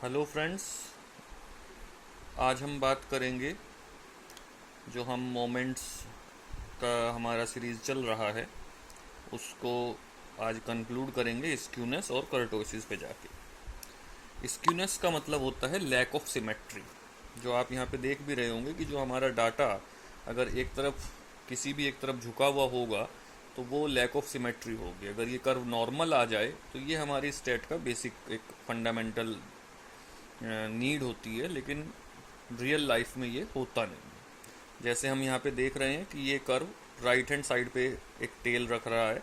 Hello friends. आज हम बात करेंगे जो हम मोमेंट्स का हमारा सीरीज़ चल रहा है उसको आज कंक्लूड करेंगे स्क्यूनेस और कर्टोसिस पे जाके। स्क्यूनेस का मतलब होता है लैक ऑफ सिमेट्री। जो आप यहाँ पे देख भी रहे होंगे कि जो हमारा डाटा अगर एक तरफ किसी भी एक तरफ झुका हुआ होगा तो वो लैक ऑफ सिमेट्री होगी। अगर ये कर्व नॉर्मल आ जाए तो ये हमारी स्टेट का बेसिक एक फंडामेंटल नीड होती है, लेकिन रियल लाइफ में ये होता नहीं है। जैसे हम यहाँ पे देख रहे हैं कि ये कर्व राइट हैंड साइड पे एक टेल रख रहा है,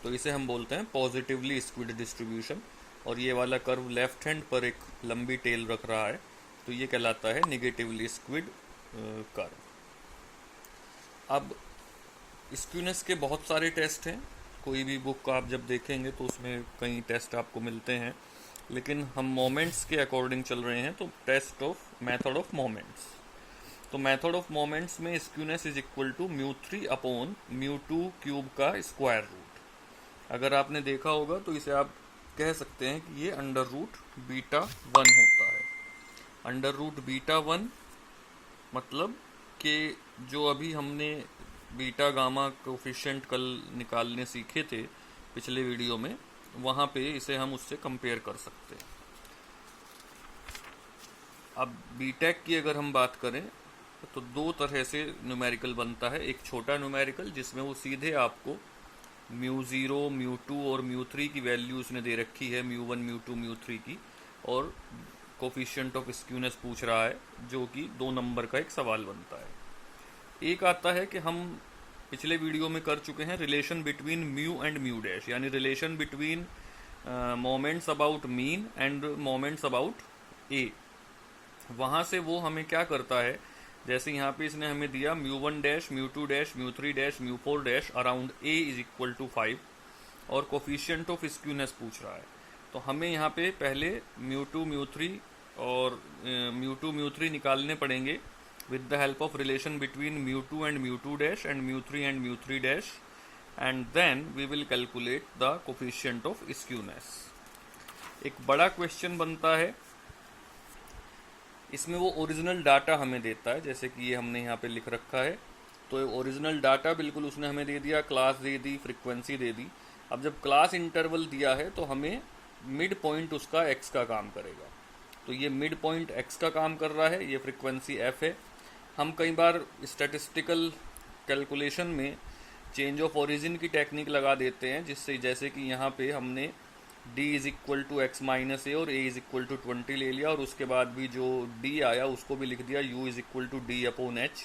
तो इसे हम बोलते हैं पॉजिटिवली स्क्विड डिस्ट्रीब्यूशन। और ये वाला कर्व लेफ्ट हैंड पर एक लंबी टेल रख रहा है, तो ये कहलाता है निगेटिवली स्क्विड कर्व। अब स्क्यूनेस के बहुत सारे टेस्ट हैं। कोई भी बुक आप जब देखेंगे तो उसमें कई टेस्ट आपको मिलते हैं, लेकिन हम मोमेंट्स के अकॉर्डिंग चल रहे हैं तो test of method of moments. तो मेथड ऑफ मोमेंट्स में skewness is equal to mu 3 upon mu 2 cube का स्क्वायर रूट। अगर आपने देखा होगा तो इसे आप कह सकते हैं कि ये अंडर रूट बीटा 1 होता है। अंडर रूट बीटा 1 मतलब कि जो अभी हमने बीटा गामा कोफिशिएंट कल निकालने सीखे थे पिछले वीडियो में, वहाँ पे इसे हम उससे कंपेयर कर सकते हैं। अब बीटेक की अगर हम बात करें तो दो तरह से न्यूमेरिकल बनता है। एक छोटा न्यूमेरिकल जिसमें वो सीधे आपको म्यू 0, म्यू 2 और म्यू 3 की वैल्यू उसने दे रखी है, म्यू 1, म्यू 2, म्यू 3 की, और कोफिशिएंट ऑफ स्क्यूनेस पूछ रहा है, जो कि 2 नंबर का एक सवाल बनता है। एक आता है कि हम पिछले वीडियो में कर चुके हैं relation between mu and mu dash, यानी relation between moments about mean and moments about A. वहाँ से वो हमें क्या करता है, जैसे यहाँ पे इसने हमें दिया mu 1 dash, mu 2 dash, mu 3 dash, mu 4 dash around A is equal to 5, और कोफिशिएंट ऑफ स्क्यूनेस पूछ रहा है। तो हमें यहाँ पे पहले म्यू 2, म्यू 3 और म्यू 3 निकालने पड़ेंगे with the help of relation between mu 2 and mu 2 dash and mu 3 and mu 3 dash, and then we will calculate the coefficient of skewness। एक बड़ा क्वेश्चन बनता है, इसमें वो ओरिजिनल डाटा हमें देता है, जैसे कि ये हमने यहाँ पे लिख रखा है। तो ओरिजिनल डाटा बिल्कुल उसने हमें दे दिया, क्लास दे दी, फ्रीक्वेंसी दे दी। अब जब क्लास इंटरवल दिया है तो हमें मिड पॉइंट उसका एक्स का काम करेगा। तो ये मिड पॉइंट एक्स का काम कर रहा है, ये फ्रीक्वेंसी एफ है। हम कई बार स्टैटिस्टिकल कैलकुलेशन में चेंज ऑफ ओरिजिन की टेक्निक लगा देते हैं, जिससे जैसे कि यहाँ पे हमने d is equal to x minus a और a इज इक्वल टू 20 ले लिया, और उसके बाद भी जो d आया उसको भी लिख दिया u is equal to D upon H.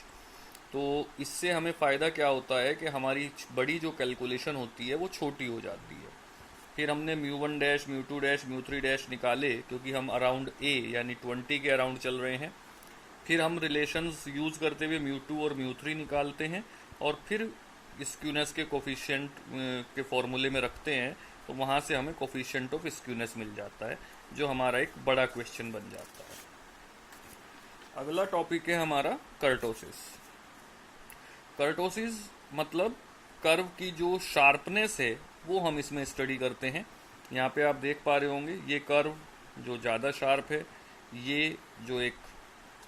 तो इससे हमें फ़ायदा क्या होता है कि हमारी बड़ी जो कैलकुलेशन होती है वो छोटी हो जाती है। फिर हमने mu 1 dash, mu 2 dash, mu 3 dash निकाले, क्योंकि हम अराउंड a यानी 20 के अराउंड चल रहे हैं। फिर हम रिलेशंस यूज़ करते हुए म्यू 2 और म्यू 3 निकालते हैं, और फिर स्क्यूनेस के कोफिशिएंट के फॉर्मूले में रखते हैं, तो वहाँ से हमें कोफिशिएंट ऑफ स्क्यूनेस मिल जाता है, जो हमारा एक बड़ा क्वेश्चन बन जाता है। अगला टॉपिक है हमारा कर्टोसिस। कर्टोसिस मतलब कर्व की जो शार्पनेस है वो हम इसमें स्टडी करते हैं। यहाँ पे आप देख पा रहे होंगे ये कर्व जो ज़्यादा शार्प है, ये जो एक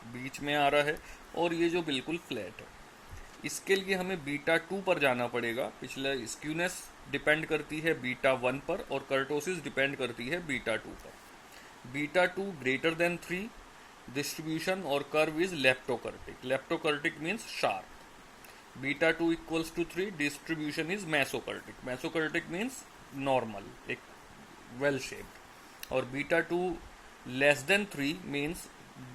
बीच में आ रहा है, और ये जो बिल्कुल फ्लैट है। इसके लिए हमें बीटा 2 पर जाना पड़ेगा। पिछले स्क्यूनेस डिपेंड करती है बीटा 1 पर, और कर्टोसिस डिपेंड करती है बीटा 2 पर। बीटा 2 ग्रेटर देन 3, डिस्ट्रीब्यूशन और curve is leptokurtic. Leptokurtic means sharp. Beta 2 equals to 3, distribution is mesokurtic. Mesokurtic means normal, एक वेल शेप्ड। और beta 2 less than 3 means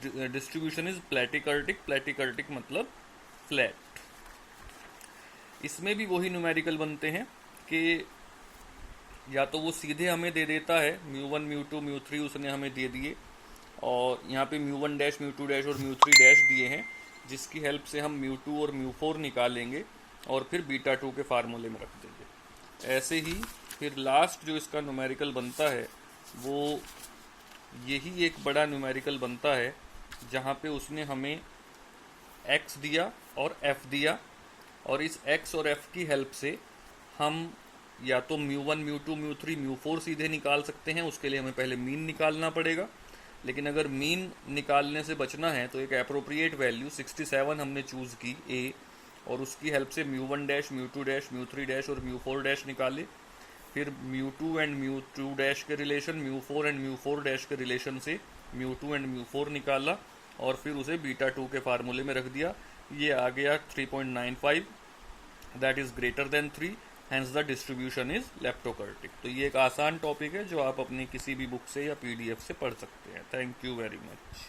distribution is platykurtic. Platykurtic मतलब flat. इसमें भी वही numerical बनते हैं कि या तो वो सीधे हमें दे देता है म्यू 1, म्यू 2, म्यू 3 उसने हमें दे दिए, और यहाँ पे म्यू 1 डैश, म्यू 2 डैश और म्यू 3 डैश दिए हैं, जिसकी हेल्प से हम म्यू 2 और म्यू 4 निकालेंगे और फिर बीटा 2 के फार्मूले में रख देंगे। ऐसे ही फिर लास्ट जो इसका न्यूमेरिकल बनता है वो यही एक बड़ा न्यूमेरिकल बनता है, जहाँ पे उसने हमें x दिया और f दिया, और इस x और f की हेल्प से हम या तो म्यू 1, म्यू 2, म्यू 3, म्यू 4 सीधे निकाल सकते हैं। उसके लिए हमें पहले मीन निकालना पड़ेगा, लेकिन अगर मीन निकालने से बचना है तो एक अप्रोप्रिएट वैल्यू 67 हमने चूज़ की ए, और उसकी हेल्प से mu one dash, mu two dash, mu three dash और म्यू फोर डैश निकाले। फिर mu two and mu two dash के रिलेशन, mu four and mu four dash के रिलेशन से mu two and mu four निकाला, और फिर उसे बीटा टू के फार्मूले में रख दिया। ये आ गया 3.95, that is greater than 3, hence the distribution is leptokurtic. तो ये एक आसान टॉपिक है जो आप अपनी किसी भी बुक से या पीडीएफ से पढ़ सकते हैं। Thank you very much.